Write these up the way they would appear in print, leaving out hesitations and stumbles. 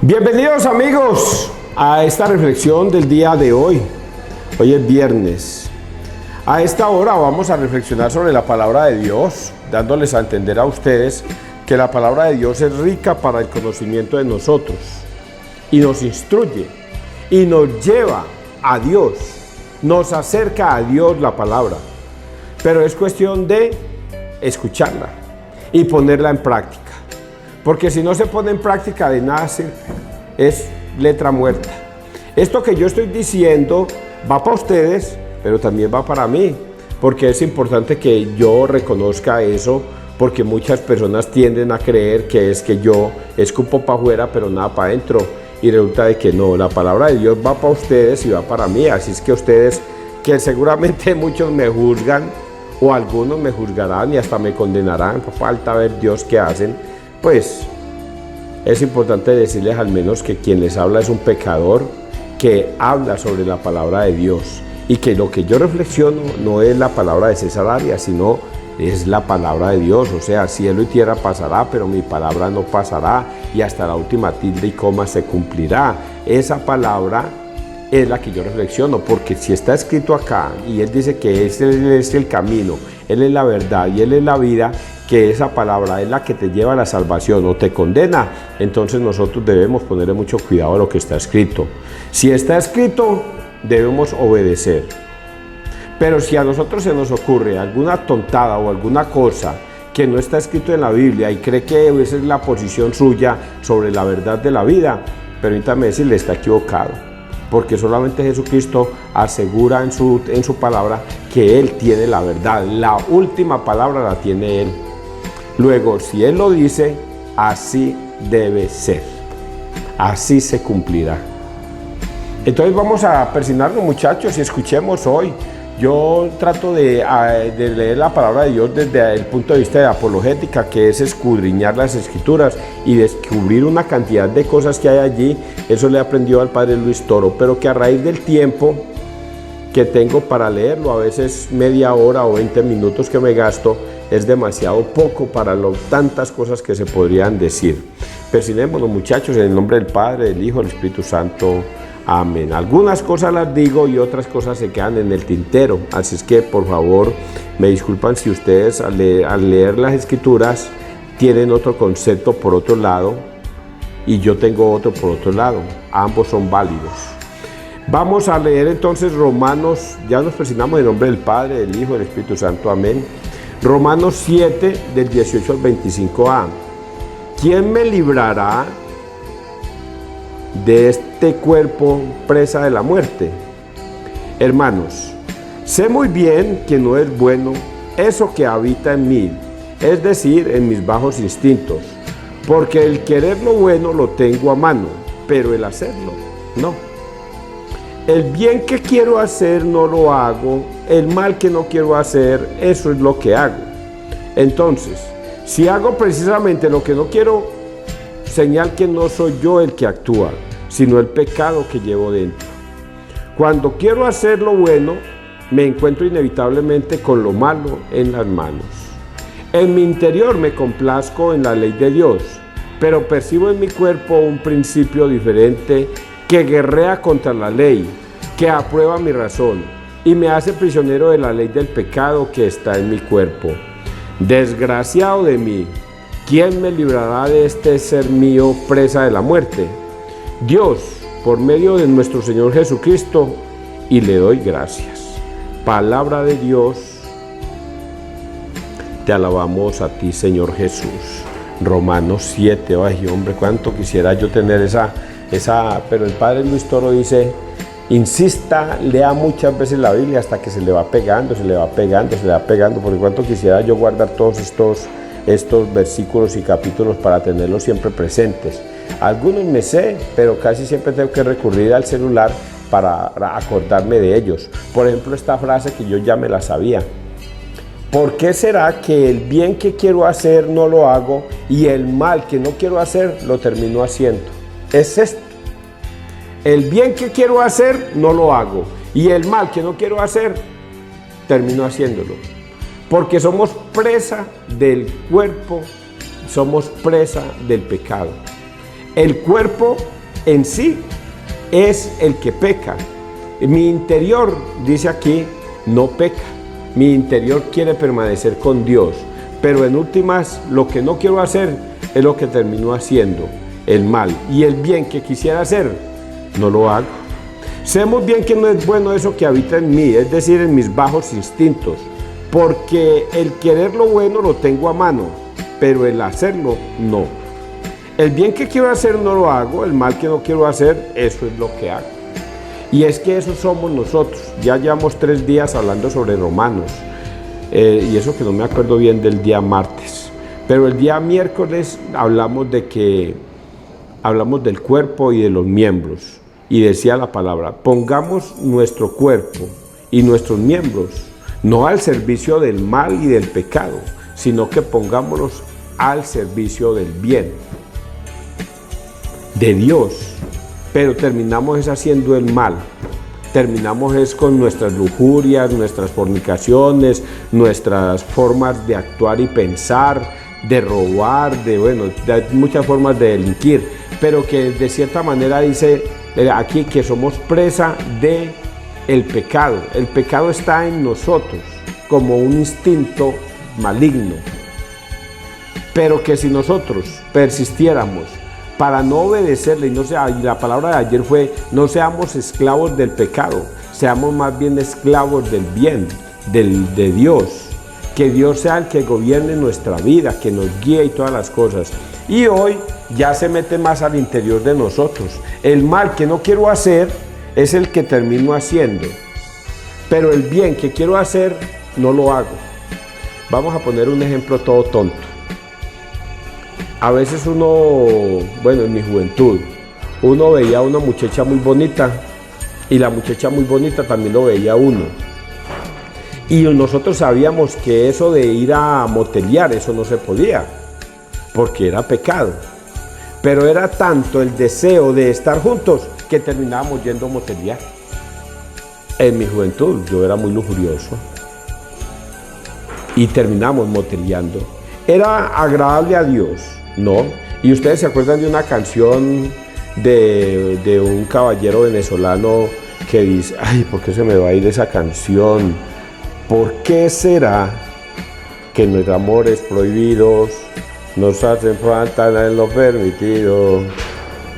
Bienvenidos amigos a esta reflexión del día de hoy. Hoy es viernes. A esta hora vamos a reflexionar sobre la palabra de Dios, dándoles a entender a ustedes que la palabra de Dios es rica para el conocimiento de nosotros y nos instruye y nos lleva a Dios, nos acerca a Dios la palabra, pero es cuestión de escucharla y ponerla en práctica. Porque si no se pone en práctica, de nada sirve, es letra muerta. Esto que yo estoy diciendo va para ustedes, pero también va para mí, porque es importante que yo reconozca eso, porque muchas personas tienden a creer que es que yo escupo para afuera, pero nada para adentro, y resulta de que no, la palabra de Dios va para ustedes y va para mí, así es que ustedes, que seguramente muchos me juzgan, o algunos me juzgarán y hasta me condenarán, por falta de ver Dios qué hacen, pues es importante decirles al menos que quien les habla es un pecador que habla sobre la palabra de Dios y que lo que yo reflexiono no es la palabra de César Arias, sino es la palabra de Dios. O sea, cielo y tierra pasará, pero mi palabra no pasará, y hasta la última tilde y coma se cumplirá. Esa palabra es la que yo reflexiono, porque si está escrito acá y Él dice que Él es el camino, Él es la verdad y Él es la vida, que esa palabra es la que te lleva a la salvación o te condena, entonces nosotros debemos ponerle mucho cuidado a lo que está escrito. Si está escrito, debemos obedecer. Pero si a nosotros se nos ocurre alguna tontada o alguna cosa que no está escrito en la Biblia y cree que esa es la posición suya sobre la verdad de la vida, permítame decirle, está equivocado. Porque solamente Jesucristo asegura en su palabra que Él tiene la verdad. La última palabra la tiene Él. Luego, si Él lo dice, así debe ser. Así se cumplirá. Entonces vamos a persignarnos, muchachos, y escuchemos hoy. Yo trato de leer la palabra de Dios desde el punto de vista de apologética, que es escudriñar las Escrituras y descubrir una cantidad de cosas que hay allí. Eso le he aprendido al padre Luis Toro, pero que a raíz del tiempo que tengo para leerlo, a veces media hora o 20 minutos que me gasto, es demasiado poco para tantas cosas que se podrían decir. Persignémonos, muchachos, en el nombre del Padre, del Hijo, del Espíritu Santo. Amén. Algunas cosas las digo y otras cosas se quedan en el tintero. Así es que, por favor, me disculpan si ustedes al leer las Escrituras tienen otro concepto por otro lado y yo tengo otro por otro lado. Ambos son válidos. Vamos a leer entonces Romanos, ya nos persignamos en el nombre del Padre, del Hijo, del Espíritu Santo. Amén. Romanos 7, del 18 al 25a. ¿Quién me librará de este cuerpo presa de la muerte? Hermanos, sé muy bien que no es bueno eso que habita en mí, es decir, en mis bajos instintos, porque el querer lo bueno lo tengo a mano, pero el hacerlo no. El bien que quiero hacer no lo hago, el mal que no quiero hacer, eso es lo que hago. Entonces, si hago precisamente lo que no quiero, señal que no soy yo el que actúa, sino el pecado que llevo dentro. Cuando quiero hacer lo bueno, me encuentro inevitablemente con lo malo en las manos. En mi interior me complazco en la ley de Dios, pero percibo en mi cuerpo un principio diferente que guerrea contra la ley, que aprueba mi razón y me hace prisionero de la ley del pecado que está en mi cuerpo. Desgraciado de mí, ¿quién me librará de este ser mío presa de la muerte? Dios, por medio de nuestro Señor Jesucristo, y le doy gracias. Palabra de Dios, te alabamos a ti, Señor Jesús. Romanos 7, ay hombre, cuánto quisiera yo tener esa, pero el padre Luis Toro dice, insista, lea muchas veces la Biblia hasta que se le va pegando, porque cuánto quisiera yo guardar todos estos versículos y capítulos para tenerlos siempre presentes. Algunos me sé, pero casi siempre tengo que recurrir al celular para acordarme de ellos. Por ejemplo, esta frase que yo ya me la sabía. ¿Por qué será que el bien que quiero hacer no lo hago y el mal que no quiero hacer lo termino haciendo? Es esto. El bien que quiero hacer no lo hago y el mal que no quiero hacer termino haciéndolo. Porque somos presa del cuerpo, somos presa del pecado. El cuerpo en sí es el que peca. Mi interior, dice aquí, no peca. Mi interior quiere permanecer con Dios. Pero en últimas, lo que no quiero hacer es lo que termino haciendo, el mal. Y el bien que quisiera hacer, no lo hago. Sé muy bien que no es bueno eso que habita en mí, es decir, en mis bajos instintos. Porque el querer lo bueno lo tengo a mano, pero el hacerlo no. El bien que quiero hacer no lo hago, el mal que no quiero hacer, eso es lo que hago. Y es que eso somos nosotros. Ya llevamos 3 días hablando sobre Romanos, y eso que no me acuerdo bien del día martes. Pero el día miércoles hablamos del cuerpo y de los miembros. Y decía la palabra, pongamos nuestro cuerpo y nuestros miembros no al servicio del mal y del pecado, sino que pongámonos al servicio del bien, de Dios. Pero terminamos es haciendo el mal, terminamos es con nuestras lujurias, nuestras fornicaciones, nuestras formas de actuar y pensar, de robar, de muchas formas de delinquir, pero que de cierta manera dice aquí que somos presa de el pecado. El pecado está en nosotros como un instinto maligno, pero que si nosotros persistiéramos para no obedecerle, y la palabra de ayer fue, no seamos esclavos del pecado, seamos más bien esclavos del bien, de Dios, que Dios sea el que gobierne nuestra vida, que nos guíe y todas las cosas. Y hoy ya se mete más al interior de nosotros. El mal que no quiero hacer es el que termino haciendo, pero el bien que quiero hacer no lo hago. Vamos a poner un ejemplo todo tonto. A veces en mi juventud, uno veía a una muchacha muy bonita y la muchacha muy bonita también lo veía a uno. Y nosotros sabíamos que eso de ir a motelear, eso no se podía, porque era pecado. Pero era tanto el deseo de estar juntos que terminábamos yendo a motelear. En mi juventud yo era muy lujurioso y terminamos moteleando. ¿Era agradable a Dios? No. ¿Y ustedes se acuerdan de una canción de un caballero venezolano que dice, ay, ¿por qué se me va a ir esa canción? ¿Por qué será que nuestros amores prohibidos nos hacen falta en lo permitido?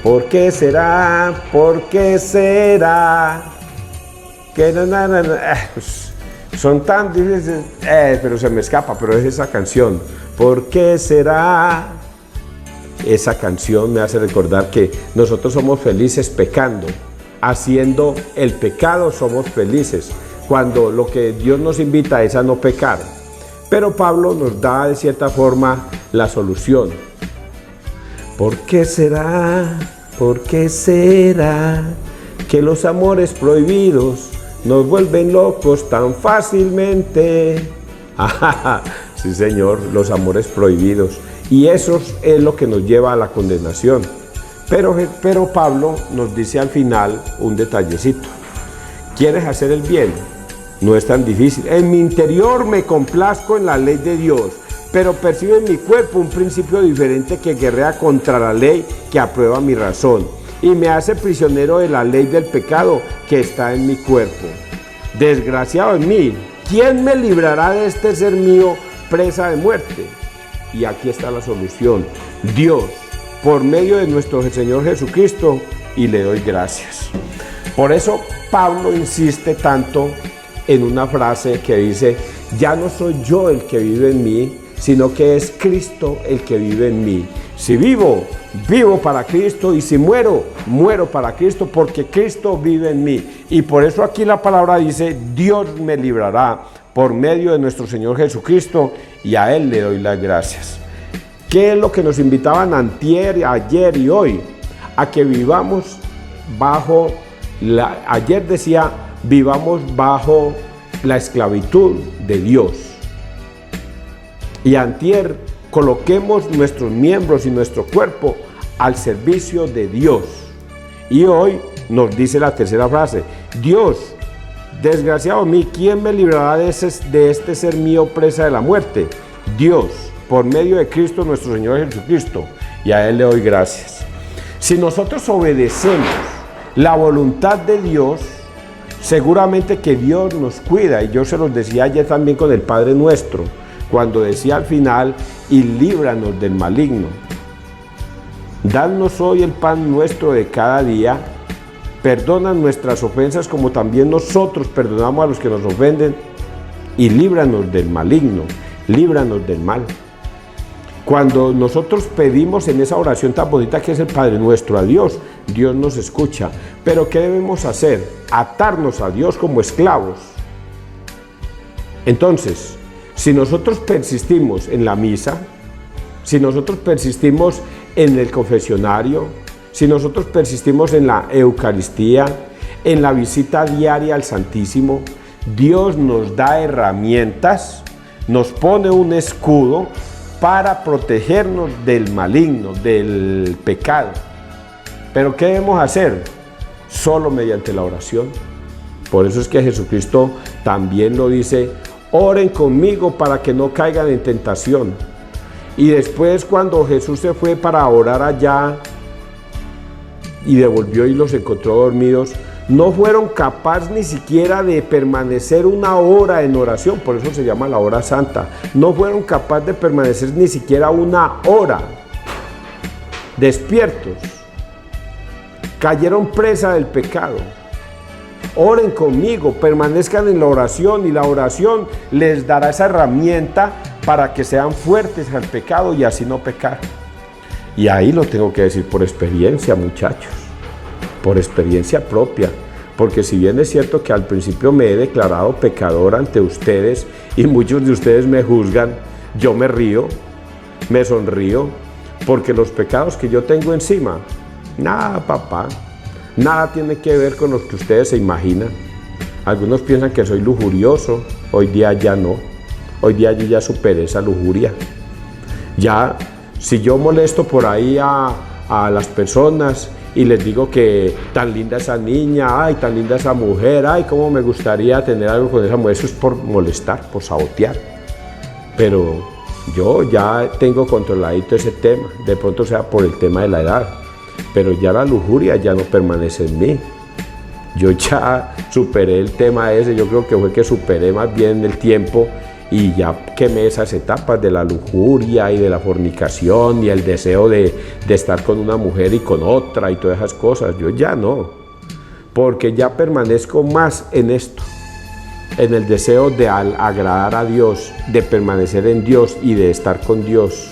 ¿Por qué será? ¿Por qué será? Que pues, son tan difíciles, pero se me escapa, pero es esa canción. ¿Por qué será? Esa canción me hace recordar que nosotros somos felices pecando. Haciendo el pecado somos felices, cuando lo que Dios nos invita es a no pecar. Pero Pablo nos da de cierta forma la solución. ¿Por qué será? ¿Por qué será que los amores prohibidos nos vuelven locos tan fácilmente? Sí, Señor, los amores prohibidos. Y eso es lo que nos lleva a la condenación. Pero Pablo nos dice al final un detallecito. ¿Quieres hacer el bien? No es tan difícil. En mi interior me complazco en la ley de Dios, pero percibo en mi cuerpo un principio diferente que guerrea contra la ley que aprueba mi razón y me hace prisionero de la ley del pecado que está en mi cuerpo. Desgraciado en mí, ¿quién me librará de este ser mío presa de muerte? Y aquí está la solución. Dios, por medio de nuestro Señor Jesucristo, y le doy gracias. Por eso Pablo insiste tanto en una frase que dice, ya no soy yo el que vive en mí, sino que es Cristo el que vive en mí. Si vivo, vivo para Cristo, y si muero, muero para Cristo, porque Cristo vive en mí. Y por eso aquí la palabra dice, Dios me librará por medio de nuestro Señor Jesucristo, y a Él le doy las gracias. ¿Qué es lo que nos invitaban antier, ayer y hoy? A que vivamos bajo ayer decía, vivamos bajo la esclavitud de Dios. Y antier, coloquemos nuestros miembros y nuestro cuerpo al servicio de Dios. Y hoy nos dice la tercera frase, Dios, desgraciado mí, ¿quién me librará de este ser mío presa de la muerte? Dios, por medio de Cristo nuestro Señor Jesucristo, y a Él le doy gracias. Si nosotros obedecemos la voluntad de Dios, seguramente que Dios nos cuida. Y yo se los decía ayer también con el Padre Nuestro, cuando decía al final, y líbranos del maligno. Danos hoy el pan nuestro de cada día. Perdona nuestras ofensas como también nosotros perdonamos a los que nos ofenden. Y líbranos del maligno, líbranos del mal. Cuando nosotros pedimos en esa oración tan bonita que es el Padre Nuestro a Dios, Dios nos escucha. Pero ¿qué debemos hacer? Atarnos a Dios como esclavos. Entonces, si nosotros persistimos en la misa, si nosotros persistimos en el confesionario, si nosotros persistimos en la Eucaristía, en la visita diaria al Santísimo, Dios nos da herramientas, nos pone un escudo para protegernos del maligno, del pecado. ¿Pero qué debemos hacer? Solo mediante la oración. Por eso es que Jesucristo también lo dice, oren conmigo para que no caigan en tentación. Y después cuando Jesús se fue para orar allá y devolvió y los encontró dormidos, no fueron capaces ni siquiera de permanecer una hora en oración, por eso se llama la hora santa. No fueron capaces de permanecer ni siquiera una hora despiertos. Cayeron presa del pecado. Oren conmigo, permanezcan en la oración y la oración les dará esa herramienta para que sean fuertes al pecado y así no pecar. Y ahí lo tengo que decir por experiencia, muchachos, por experiencia propia, porque si bien es cierto que al principio me he declarado pecador ante ustedes y muchos de ustedes me juzgan, yo me río, me sonrío, porque los pecados que yo tengo encima, nada, papá, nada tiene que ver con lo que ustedes se imaginan. Algunos piensan que soy lujurioso, hoy día ya no, hoy día yo ya superé esa lujuria. Ya, si yo molesto por ahí a las personas y les digo que tan linda esa niña, ay, tan linda esa mujer, ay, cómo me gustaría tener algo con esa mujer, eso es por molestar, por sabotear. Pero yo ya tengo controladito ese tema, de pronto sea por el tema de la edad, pero ya la lujuria ya no permanece en mí. Yo ya superé el tema ese, yo creo que fue que superé más bien el tiempo y ya quemé esas etapas de la lujuria y de la fornicación y el deseo de estar con una mujer y con otra y todas esas cosas. Yo ya no, porque ya permanezco más en esto, en el deseo de agradar a Dios, de permanecer en Dios y de estar con Dios.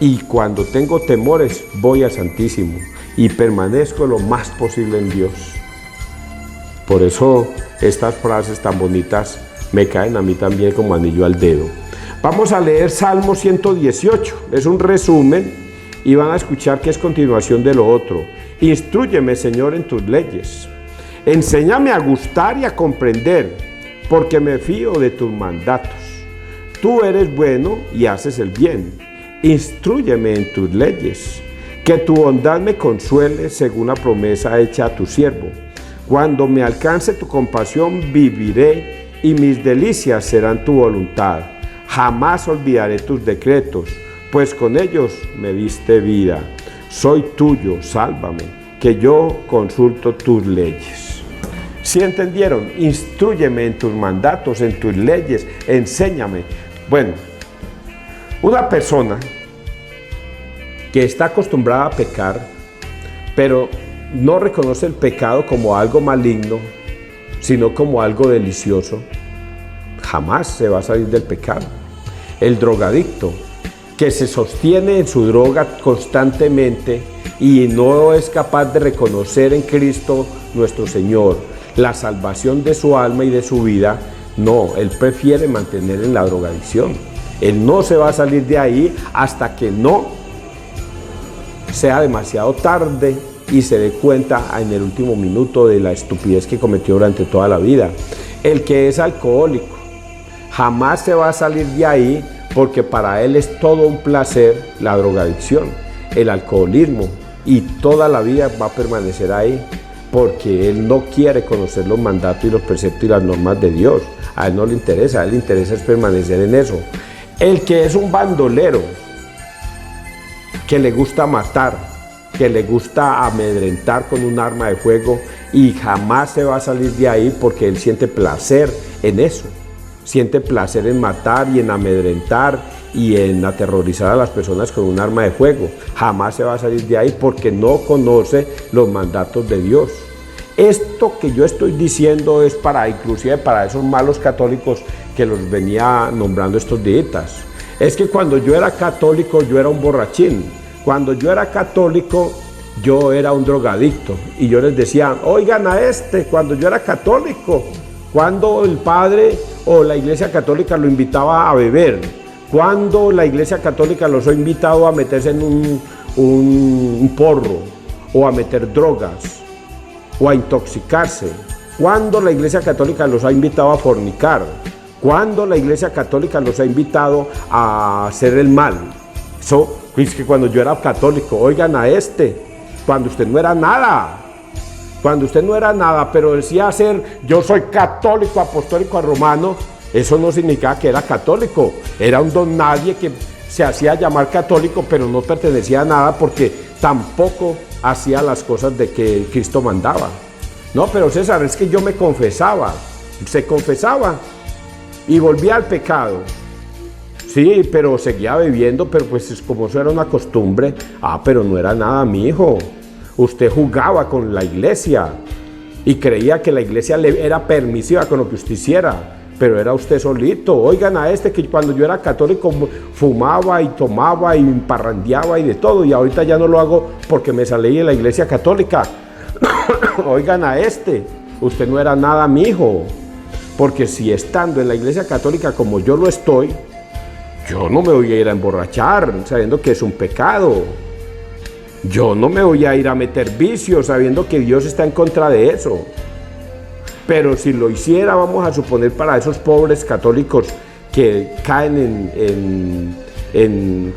Y cuando tengo temores, voy al Santísimo y permanezco lo más posible en Dios. Por eso estas frases tan bonitas me caen a mí también como anillo al dedo. Vamos a leer Salmo 118, es un resumen y van a escuchar que es continuación de lo otro. Instrúyeme, Señor, en tus leyes. Enséñame a gustar y a comprender, porque me fío de tus mandatos. Tú eres bueno y haces el bien. Instrúyeme en tus leyes. Que tu bondad me consuele según la promesa hecha a tu siervo. Cuando me alcance tu compasión, viviré y mis delicias serán tu voluntad. Jamás olvidaré tus decretos, pues con ellos me diste vida. Soy tuyo, sálvame, que yo consulto tus leyes. ¿Sí entendieron? Instrúyeme en tus mandatos, en tus leyes, enséñame. Bueno, una persona que está acostumbrada a pecar, pero no reconoce el pecado como algo maligno, sino como algo delicioso, jamás se va a salir del pecado. El drogadicto que se sostiene en su droga constantemente y no es capaz de reconocer en Cristo nuestro Señor la salvación de su alma y de su vida, no, él prefiere mantener en la drogadicción. Él no se va a salir de ahí hasta que no sea demasiado tarde y se dé cuenta en el último minuto de la estupidez que cometió durante toda la vida. El que es alcohólico jamás se va a salir de ahí, porque para él es todo un placer la drogadicción, el alcoholismo, y toda la vida va a permanecer ahí, porque él no quiere conocer los mandatos y los preceptos y las normas de Dios. A él no le interesa, a él le interesa es permanecer en eso. El que es un bandolero, que le gusta matar, que le gusta amedrentar con un arma de fuego y jamás se va a salir de ahí porque él siente placer en eso. Siente placer en matar y en amedrentar y en aterrorizar a las personas con un arma de fuego. Jamás se va a salir de ahí porque no conoce los mandatos de Dios. Esto que yo estoy diciendo es inclusive para esos malos católicos que los venía nombrando estos días. Es que cuando yo era católico yo era un borrachín. Cuando yo era católico yo era un drogadicto. Y yo les decía, oigan a cuando yo era católico, cuando el padre o la iglesia católica lo invitaba a beber, cuando la iglesia católica los ha invitado a meterse en un porro o a meter drogas o a intoxicarse, cuando la iglesia católica los ha invitado a fornicar, cuando la iglesia católica los ha invitado a hacer el mal. Eso es que cuando yo era católico, oigan a cuando usted no era nada, pero decía yo soy católico, apostólico, romano, eso no significaba que era católico, era un don nadie que se hacía llamar católico, pero no pertenecía a nada porque tampoco hacía las cosas de que Cristo mandaba. No, pero César, es que yo me confesaba, se confesaba y volvía al pecado. Sí, pero seguía bebiendo, pero pues como eso era una costumbre. Pero no era nada, mi hijo. Usted jugaba con la iglesia y creía que la iglesia le era permisiva con lo que usted hiciera, pero era usted solito. Oigan a que cuando yo era católico fumaba y tomaba y parrandeaba y de todo, y ahorita ya no lo hago porque me salí de la iglesia católica. Oigan a usted no era nada, mi hijo, porque si estando en la iglesia católica como yo lo estoy, yo no me voy a ir a emborrachar sabiendo que es un pecado. Yo no me voy a ir a meter vicios sabiendo que Dios está en contra de eso. Pero si lo hiciera, vamos a suponer para esos pobres católicos que caen en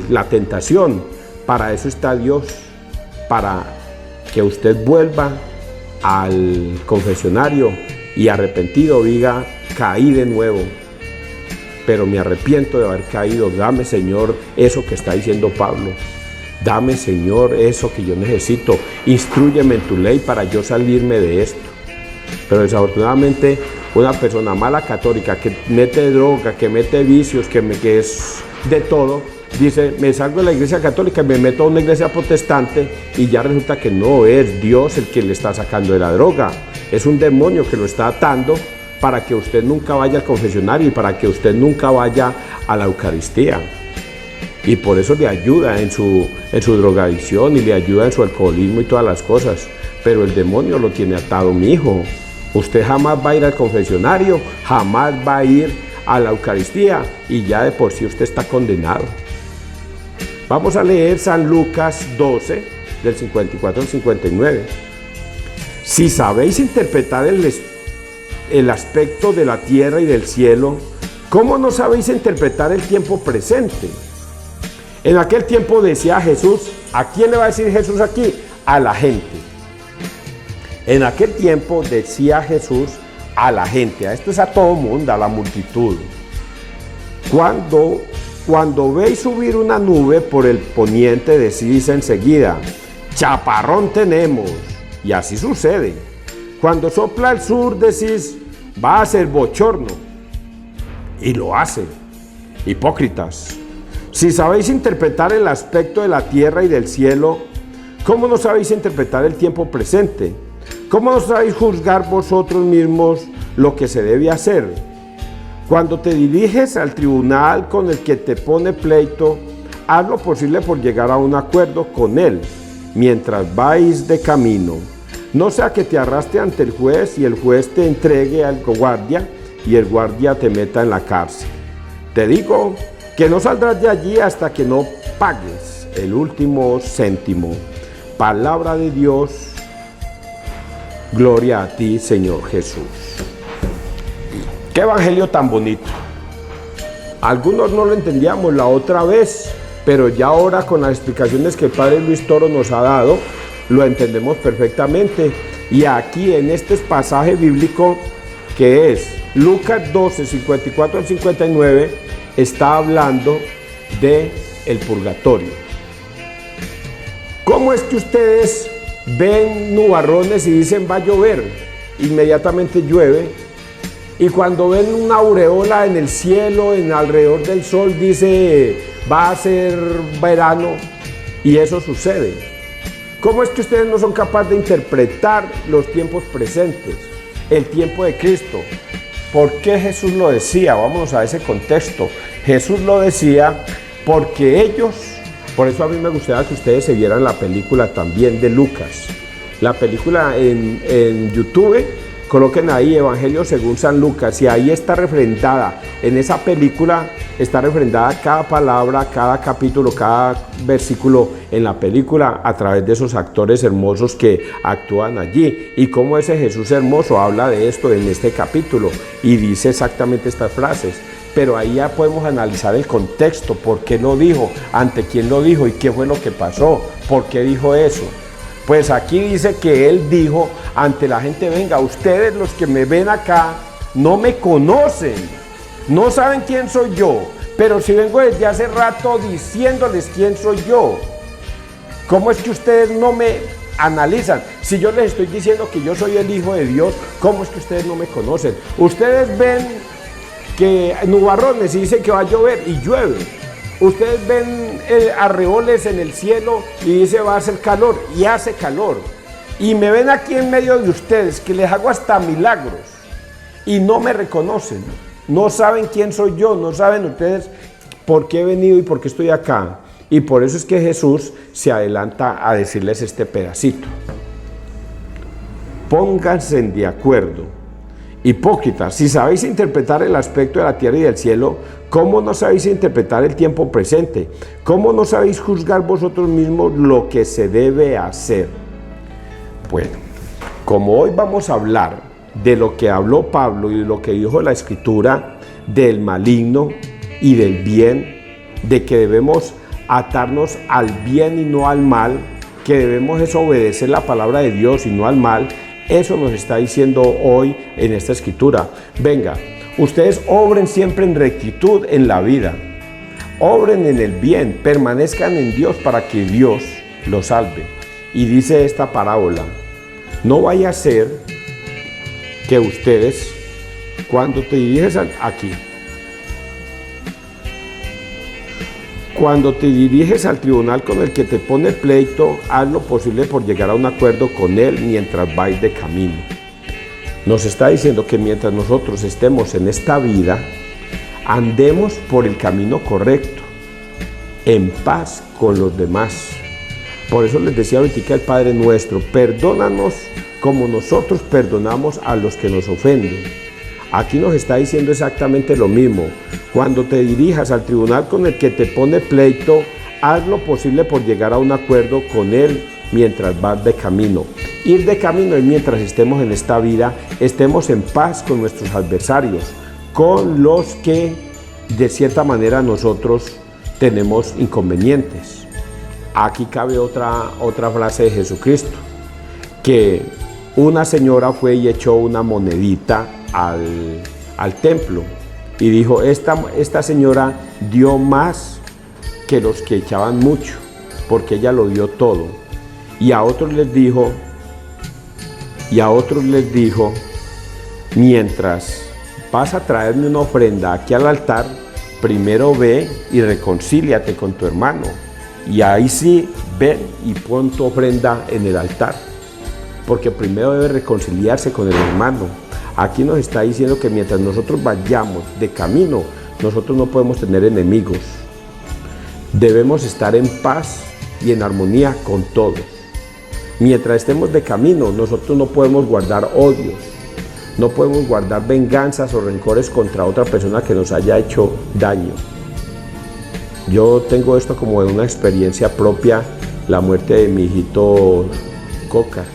la tentación, para eso está Dios, para que usted vuelva al confesionario y arrepentido diga, caí de nuevo, pero me arrepiento de haber caído. Dame, Señor, eso que está diciendo Pablo. Dame, Señor, eso que yo necesito. Instrúyeme en tu ley para yo salirme de esto. Pero desafortunadamente una persona mala católica que mete droga, que mete vicios, que es de todo, dice, me salgo de la iglesia católica y me meto a una iglesia protestante, y ya resulta que no es Dios el que le está sacando de la droga. Es un demonio que lo está atando para que usted nunca vaya al confesionario y para que usted nunca vaya a la Eucaristía. Y por eso le ayuda en su drogadicción y le ayuda en su alcoholismo y todas las cosas. Pero el demonio lo tiene atado, mi hijo. Usted jamás va a ir al confesionario, jamás va a ir a la Eucaristía, y ya de por sí usted está condenado. Vamos a leer San Lucas 12, del 54 al 59. Si sabéis interpretar el aspecto de la tierra y del cielo, ¿cómo no sabéis interpretar el tiempo presente? En aquel tiempo decía Jesús, ¿a quién le va a decir Jesús aquí? A la gente. En aquel tiempo decía Jesús a la gente, a esto es a todo mundo, a la multitud. Cuando veis subir una nube por el poniente, decís enseguida, chaparrón tenemos, y así sucede. Cuando sopla el sur, decís, va a ser bochorno, y lo hace. Hipócritas, si sabéis interpretar el aspecto de la tierra y del cielo, ¿cómo no sabéis interpretar el tiempo presente? ¿Cómo no sabéis juzgar vosotros mismos lo que se debe hacer? Cuando te diriges al tribunal con el que te pone pleito, haz lo posible por llegar a un acuerdo con él mientras vais de camino. No sea que te arrastre ante el juez y el juez te entregue al guardia y el guardia te meta en la cárcel. Te digo que no saldrás de allí hasta que no pagues el último céntimo. Palabra de Dios. Gloria a ti, Señor Jesús. Qué evangelio tan bonito. Algunos no lo entendíamos la otra vez, pero ya ahora con las explicaciones que el Padre Luis Toro nos ha dado, lo entendemos perfectamente. Y aquí en este pasaje bíblico, que es Lucas 12, 54 al 59, está hablando de el purgatorio. ¿Cómo es que ustedes ven nubarrones y dicen va a llover? Inmediatamente llueve. Y cuando ven una aureola en el cielo, alrededor del sol, dice va a ser verano, y eso sucede. ¿Cómo es que ustedes no son capaces de interpretar los tiempos presentes, el tiempo de Cristo? ¿Por qué Jesús lo decía? Vámonos a ese contexto. Jesús lo decía porque ellos, por eso a mí me gustaría que ustedes se vieran la película también de Lucas. La película en YouTube, coloquen ahí Evangelio según San Lucas, y ahí está refrendada, en esa película está refrendada cada palabra, cada capítulo, cada versículo en la película a través de esos actores hermosos que actúan allí, y cómo ese Jesús hermoso habla de esto en este capítulo y dice exactamente estas frases. Pero ahí ya podemos analizar el contexto, por qué lo dijo, ante quién lo dijo y qué fue lo que pasó, por qué dijo eso. Pues aquí dice que él dijo ante la gente: venga, ustedes los que me ven acá no me conocen, no saben quién soy yo, pero si vengo desde hace rato diciéndoles quién soy yo, ¿cómo es que ustedes no me analizan? Si yo les estoy diciendo que yo soy el Hijo de Dios, ¿cómo es que ustedes no me conocen? Ustedes ven que nubarrones y dicen que va a llover y llueve. Ustedes ven arreboles en el cielo y dice va a hacer calor y hace calor. Y me ven aquí en medio de ustedes que les hago hasta milagros y no me reconocen. No saben quién soy yo, no saben ustedes por qué he venido y por qué estoy acá. Y por eso es que Jesús se adelanta a decirles este pedacito. Pónganse de acuerdo. Hipócritas, si sabéis interpretar el aspecto de la tierra y del cielo, ¿cómo no sabéis interpretar el tiempo presente? ¿Cómo no sabéis juzgar vosotros mismos lo que se debe hacer? Bueno, como hoy vamos a hablar de lo que habló Pablo y de lo que dijo la Escritura, del maligno y del bien, de que debemos atarnos al bien y no al mal, que debemos es obedecer la palabra de Dios y no al mal. Eso nos está diciendo hoy en esta escritura. Venga, ustedes obren siempre en rectitud en la vida. Obren en el bien, permanezcan en Dios para que Dios los salve. Y dice esta parábola: no vaya a ser que ustedes, cuando te diriges cuando te diriges al tribunal con el que te pone pleito, haz lo posible por llegar a un acuerdo con él mientras vais de camino. Nos está diciendo que mientras nosotros estemos en esta vida, andemos por el camino correcto, en paz con los demás. Por eso les decía ahorita el Padre Nuestro: perdónanos como nosotros perdonamos a los que nos ofenden. Aquí nos está diciendo exactamente lo mismo. Cuando te dirijas al tribunal con el que te pone pleito, haz lo posible por llegar a un acuerdo con él mientras vas de camino. Ir de camino es mientras estemos en esta vida, estemos en paz con nuestros adversarios, con los que de cierta manera nosotros tenemos inconvenientes. Aquí cabe otra frase de Jesucristo, que una señora fue y echó una monedita al templo y dijo: esta señora dio más que los que echaban mucho, porque ella lo dio todo. Y a otros les dijo, mientras vas a traerme una ofrenda aquí al altar, primero ve y reconcíliate con tu hermano, y ahí sí ven y pon tu ofrenda en el altar, porque primero debe reconciliarse con el hermano. Aquí nos está diciendo que mientras nosotros vayamos de camino, nosotros no podemos tener enemigos. Debemos estar en paz y en armonía con todos. Mientras estemos de camino, nosotros no podemos guardar odios, no podemos guardar venganzas o rencores contra otra persona que nos haya hecho daño. Yo tengo esto como de una experiencia propia, la muerte de mi hijito Coca.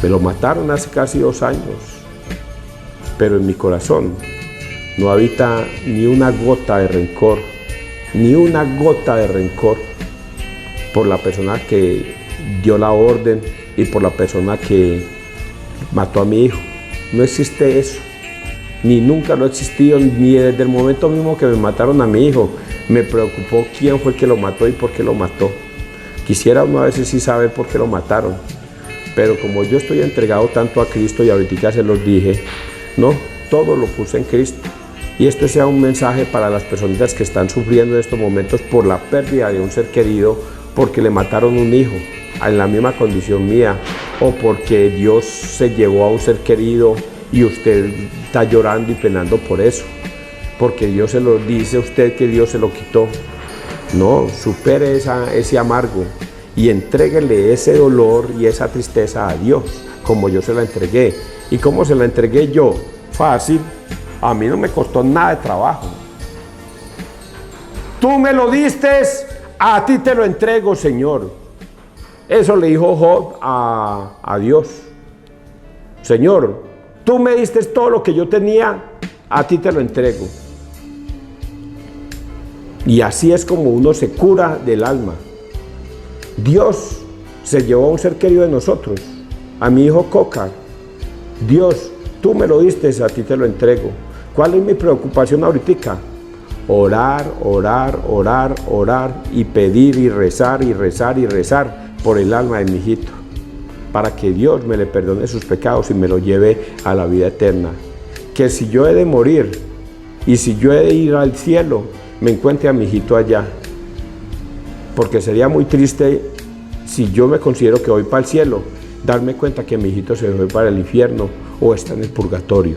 Me lo mataron hace casi 2 años. Pero en mi corazón no habita ni una gota de rencor, ni una gota de rencor por la persona que dio la orden y por la persona que mató a mi hijo. No existe eso, ni nunca lo ha existido, ni desde el momento mismo que me mataron a mi hijo me preocupó quién fue el que lo mató y por qué lo mató. Quisiera uno a veces sí saber por qué lo mataron, pero como yo estoy entregado tanto a Cristo y ahorita se los dije, no, todo lo puse en Cristo. Y esto sea un mensaje para las personas que están sufriendo en estos momentos por la pérdida de un ser querido, porque le mataron un hijo en la misma condición mía, o porque Dios se llevó a un ser querido y usted está llorando y penando por eso, porque Dios se lo dice a usted que Dios se lo quitó. No, supere ese amargo y entréguele ese dolor y esa tristeza a Dios, como yo se la entregué. ¿Y cómo se la entregué yo? Fácil, a mí no me costó nada de trabajo. Tú me lo diste, a ti te lo entrego, Señor. Eso le dijo Job a Dios. Señor, tú me diste todo lo que yo tenía, a ti te lo entrego. Y así es como uno se cura del alma. Dios se llevó a un ser querido de nosotros, a mi hijo Coca. Dios, tú me lo diste, a ti te lo entrego. ¿Cuál es mi preocupación ahorita? Orar, orar, orar, orar y pedir y rezar y rezar y rezar por el alma de mi hijito, para que Dios me le perdone sus pecados y me lo lleve a la vida eterna. Que si yo he de morir y si yo he de ir al cielo, me encuentre a mi hijito allá, porque sería muy triste si yo me considero que voy para el cielo, darme cuenta que mi hijito se fue para el infierno o está en el purgatorio.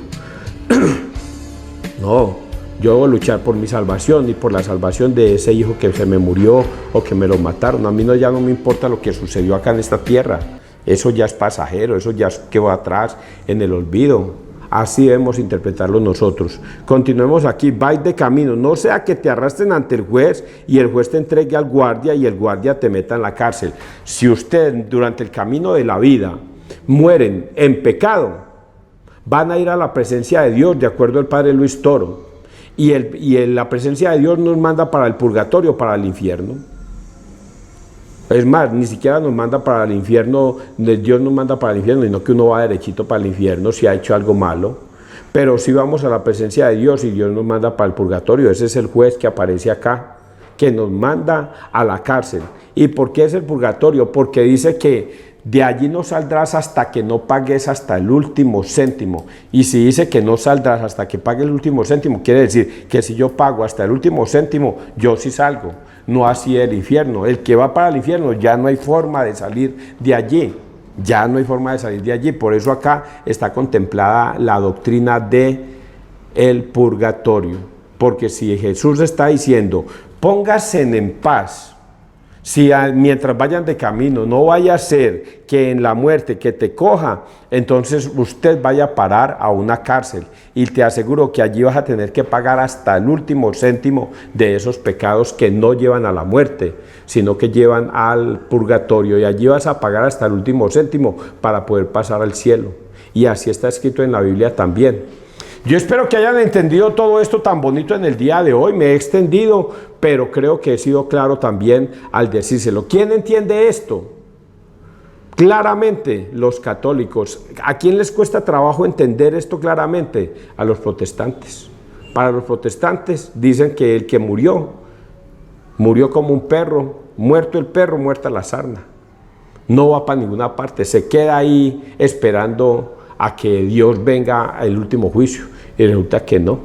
No, yo debo luchar por mi salvación y por la salvación de ese hijo que se me murió o que me lo mataron. A mí ya no me importa lo que sucedió acá en esta tierra, eso ya es pasajero, eso ya quedó atrás en el olvido. Así debemos interpretarlo nosotros. Continuemos aquí, vais de camino, no sea que te arrastren ante el juez y el juez te entregue al guardia y el guardia te meta en la cárcel. Si usted durante el camino de la vida mueren en pecado, van a ir a la presencia de Dios, de acuerdo al Padre Luis Toro. Y la presencia de Dios nos manda para el purgatorio, para el infierno. Es más, ni siquiera nos manda para el infierno, Dios nos manda para el infierno, sino que uno va derechito para el infierno si ha hecho algo malo. Pero si vamos a la presencia de Dios y Dios nos manda para el purgatorio, ese es el juez que aparece acá, que nos manda a la cárcel. ¿Y por qué es el purgatorio? Porque dice que de allí no saldrás hasta que no pagues hasta el último céntimo. Y si dice que no saldrás hasta que pague el último céntimo, quiere decir que si yo pago hasta el último céntimo, yo sí salgo. No así el infierno. El que va para el infierno ya no hay forma de salir de allí. Ya no hay forma de salir de allí. Por eso acá está contemplada la doctrina de el purgatorio. Porque si Jesús está diciendo, pónganse en paz, si mientras vayan de camino, no vaya a ser que en la muerte que te coja, entonces usted vaya a parar a una cárcel y te aseguro que allí vas a tener que pagar hasta el último céntimo de esos pecados que no llevan a la muerte, sino que llevan al purgatorio, y allí vas a pagar hasta el último céntimo para poder pasar al cielo. Y así está escrito en la Biblia también. Yo espero que hayan entendido todo esto tan bonito en el día de hoy. Me he extendido, pero creo que he sido claro también al decírselo. ¿Quién entiende esto? Claramente los católicos. ¿A quién les cuesta trabajo entender esto claramente? A los protestantes. Para los protestantes dicen que el que murió como un perro, muerto el perro, muerta la sarna. No va para ninguna parte, se queda ahí esperando a que Dios venga al último juicio, y resulta que no.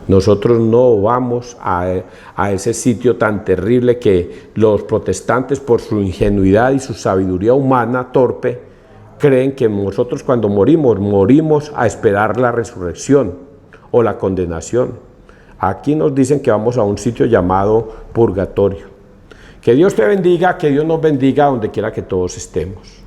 Nosotros no vamos a ese sitio tan terrible que los protestantes, por su ingenuidad y su sabiduría humana torpe, creen que nosotros cuando morimos a esperar la resurrección o la condenación. Aquí nos dicen que vamos a un sitio llamado purgatorio. Que Dios te bendiga, que Dios nos bendiga donde quiera que todos estemos.